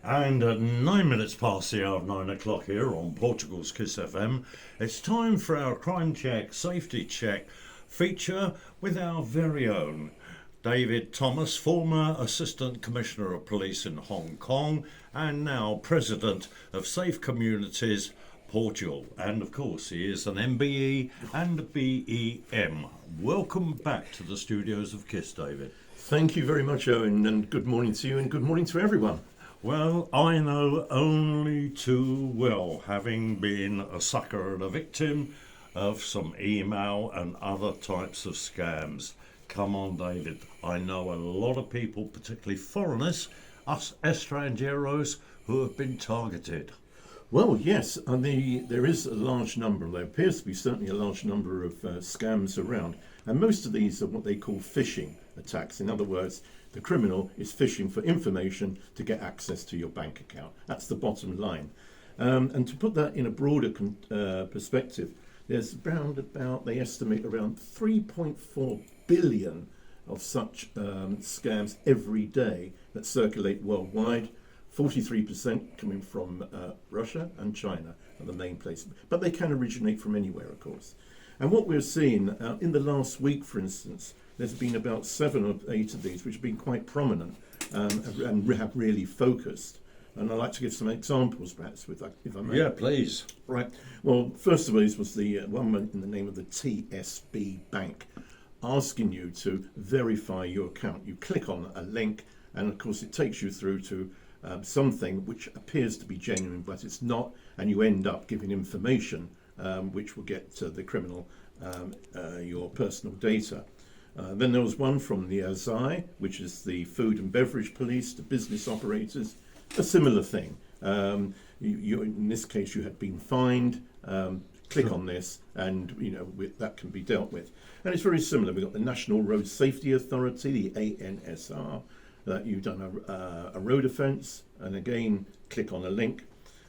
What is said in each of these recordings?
And at 9 minutes past the hour of 9 o'clock here on Portugal's Kiss FM, it's time for our crime check, safety check feature with our very own David Thomas, former Assistant Commissioner of Police in Hong Kong and now President of Safe Communities Portugal. And of course, he is an MBE and BEM. Welcome back to the studios of KISS, David. Thank you very much, Owen, and good morning to you and good morning to everyone. Well, I know only too well, having been a sucker and a victim of some email and other types of scams. Come on, David. I know a lot of people, particularly foreigners, us estrangeros, who have been targeted. Well, yes, and there is a large number, there appears to be certainly a large number of scams around, and most of these are what they call phishing attacks. In other words, the criminal is phishing for information to get access to your bank account. That's the bottom line. And to put that in a broader perspective, there's about, they estimate around 3.4 billion of such scams every day that circulate worldwide. 43% coming from Russia and China are the main places. But they can originate from anywhere, of course. And what we're seeing in the last week, for instance, there's been about 7 or 8 of these which have been quite prominent and have really focused. And I'd like to give some examples, perhaps, if I may. Yeah, please. Right. Well, first of all, this was the one in the name of the TSB Bank, asking you to verify your account. You click on a link, and of course, it takes you through to something which appears to be genuine, but it's not, and you end up giving information which will get the criminal your personal data. Then there was one from the ASI, which is the Food and Beverage Police, the business operators, a similar thing. In this case, you had been fined. Click on this, and that can be dealt with. And it's very similar. We've got the National Road Safety Authority, the ANSR, that you've done a road offence, and again, click on a link.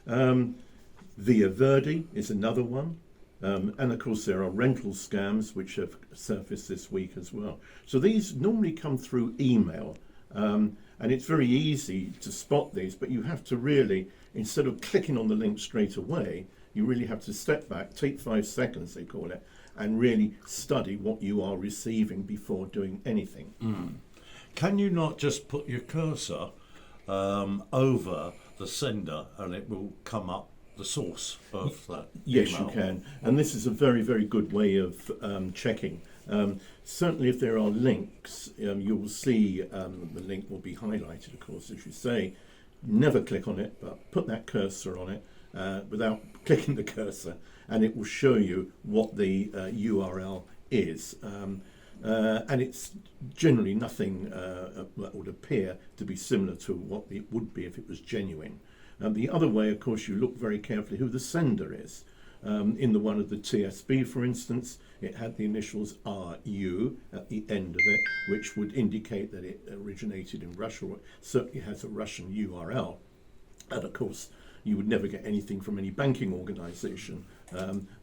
Via Verde is another one. And of course, there are rental scams which have surfaced this week as well. So these normally come through email, and it's very easy to spot these, but you have to really, instead of clicking on the link straight away, you really have to step back, take 5 seconds, they call it, and really study what you are receiving before doing anything. Can you not just put your cursor over the sender and it will come up the source of that Yes, email? you can. And this is a very, very good way of checking. Certainly if there are links, you will see the link will be highlighted, of course, as you say. Never click on it, but put that cursor on it without clicking the cursor, and it will show you what the URL is. And it's generally nothing that would appear to be similar to what it would be if it was genuine. The other way, of course, you look very carefully who the sender is. In the one of the TSB, for instance, it had the initials RU at the end of it, which would indicate that it originated in Russia, or certainly has a Russian URL. And of course, you would never get anything from any banking organisation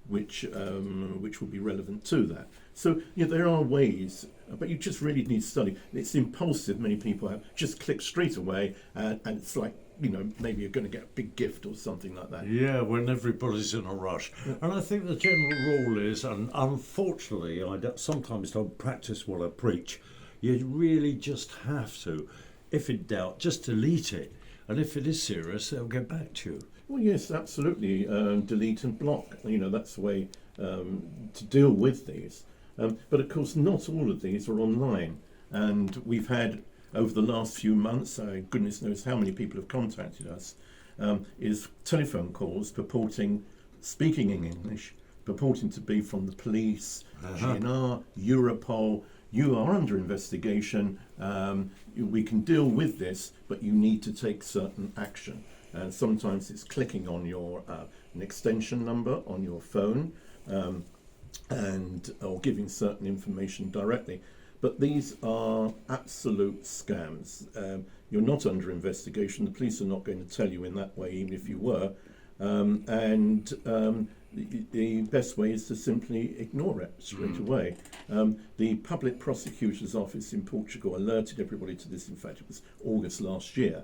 which would be relevant to that. So there are ways, but you just really need to study. It's impulsive. Many people have just click straight away, and it's like, maybe you're going to get a big gift or something like that. Yeah, when everybody's in a rush. And I think the general rule is, and unfortunately sometimes don't practice what I preach, you really just have to, if in doubt, just delete it. And if it is serious, they'll get back to you. Well, yes, absolutely. Delete and block. That's the way to deal with these. But of course, not all of these are online. And we've had, over the last few months, goodness knows how many people have contacted us, is telephone calls speaking in English, purporting to be from the police, GNR, Europol. You are under investigation. We can deal with this, but you need to take certain action. And sometimes it's clicking on your an extension number on your phone, or giving certain information directly. But these are absolute scams. You're not under investigation. The police are not going to tell you in that way, even if you were. The best way is to simply ignore it straight away. The Public Prosecutor's Office in Portugal alerted everybody to this. In fact, it was August last year.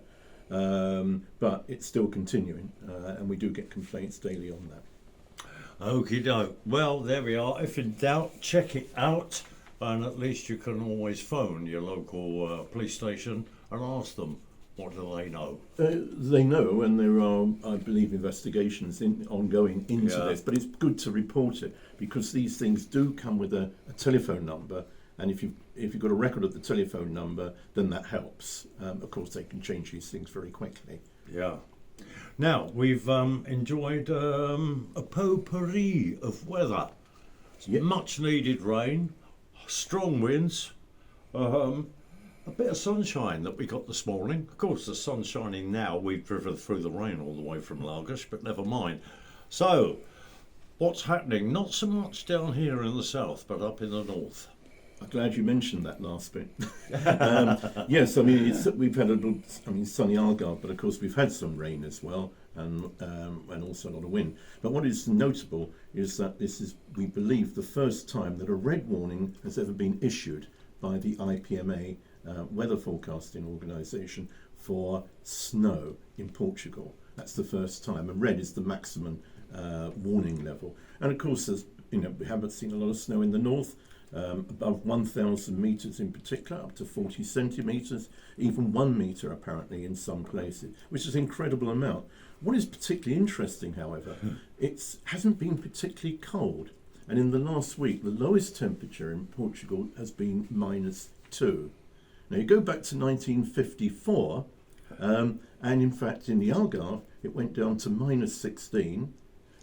but it's still continuing, and we do get complaints daily on that. Okie doke. Well, there we are. If in doubt, check it out. And at least you can always phone your local police station and ask them, what do they know? They know, and there are, I believe, investigations ongoing into Yeah. this, but it's good to report it because these things do come with a telephone number, and if you've got a record of the telephone number, then that helps. Of course, they can change these things very quickly. Yeah. Now, we've enjoyed a potpourri of weather. Yeah. Much needed rain, strong winds, a bit of sunshine that we got this morning. Of course, the sun's shining now. We've driven through the rain all the way from Lagos, but never mind. So, what's happening? Not so much down here in the south, but up in the north. I'm glad you mentioned that last bit. Yes, I mean we've had a little, sunny Algarve, but of course we've had some rain as well, and also a lot of wind. But what is notable is that this is, we believe, the first time that a red warning has ever been issued by the IPMA weather forecasting organisation for snow in Portugal. That's the first time, and red is the maximum warning level. And of course, as we haven't seen a lot of snow in the north. Above 1,000 metres in particular, up to 40 centimetres, even 1 metre apparently in some places, which is an incredible amount. What is particularly interesting, however, it hasn't been particularly cold. And in the last week, the lowest temperature in Portugal has been -2. Now you go back to 1954, and in fact in the Algarve, it went down to -16,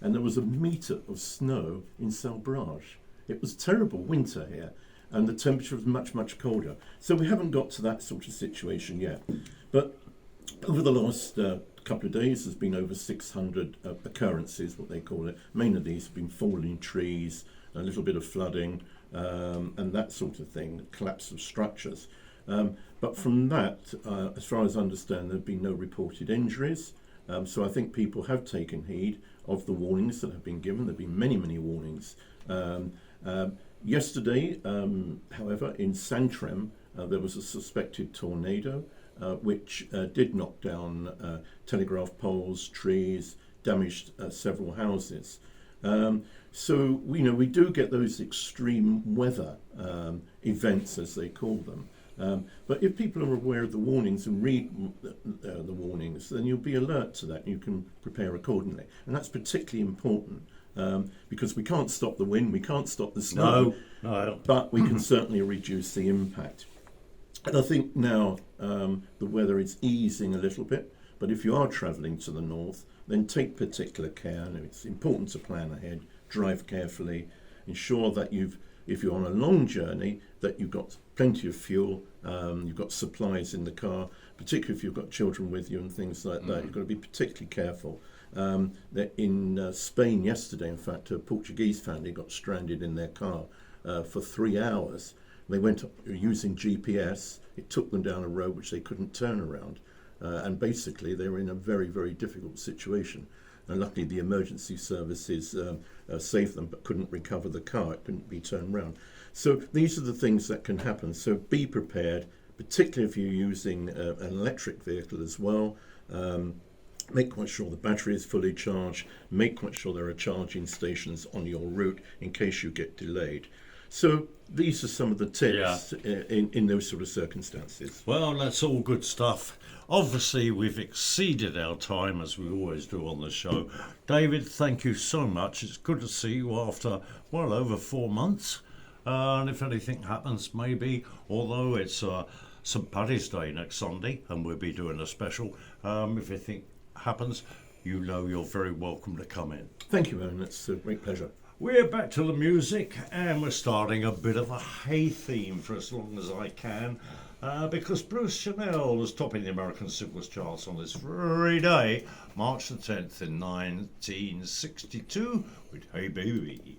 and there was a metre of snow in Salbrage. It was terrible winter here, and the temperature was much, much colder. So we haven't got to that sort of situation yet. But over the last couple of days, there's been over 600 occurrences, what they call it. Many of these have been falling trees, a little bit of flooding, and that sort of thing, collapse of structures. But from that, as far as I understand, there have been no reported injuries. So I think people have taken heed of the warnings that have been given. There have been many, many warnings. Yesterday, however, in Santrem, there was a suspected tornado which did knock down telegraph poles, trees, damaged several houses. So we do get those extreme weather events, as they call them. But if people are aware of the warnings and read the warnings, then you'll be alert to that and you can prepare accordingly. And that's particularly important. Because we can't stop the wind, we can't stop the snow, No. but we can certainly reduce the impact. And I think now the weather is easing a little bit, but if you are travelling to the north, then take particular care. And it's important to plan ahead, drive carefully, ensure that if you're on a long journey, that you've got plenty of fuel, you've got supplies in the car, particularly if you've got children with you and things like that. You've got to be particularly careful. That in Spain yesterday, in fact, a Portuguese family got stranded in their car for 3 hours. They went up using GPS. It took them down a road which they couldn't turn around. And basically, they were in a very, very difficult situation. And luckily, the emergency services saved them but couldn't recover the car. It couldn't be turned around. So these are the things that can happen. So be prepared, particularly if you're using an electric vehicle as well. Make quite sure the battery is fully charged. Make quite sure there are charging stations on your route in case you get delayed. So these are some of the tips in those sort of circumstances. Well, that's all good stuff. Obviously, we've exceeded our time, as we always do on the show. David, thank you so much. It's good to see you after, well, over 4 months. And if anything happens, maybe, although it's St. Paddy's Day next Sunday, and we'll be doing a special, if anything happens, you're very welcome to come in. Thank you, Owen. It's a great pleasure. We're back to the music, and we're starting a bit of a hay theme for as long as I can, because Bruce Chanel was topping the American singles charts on this very day, March the 10th in 1962, with Hey Baby.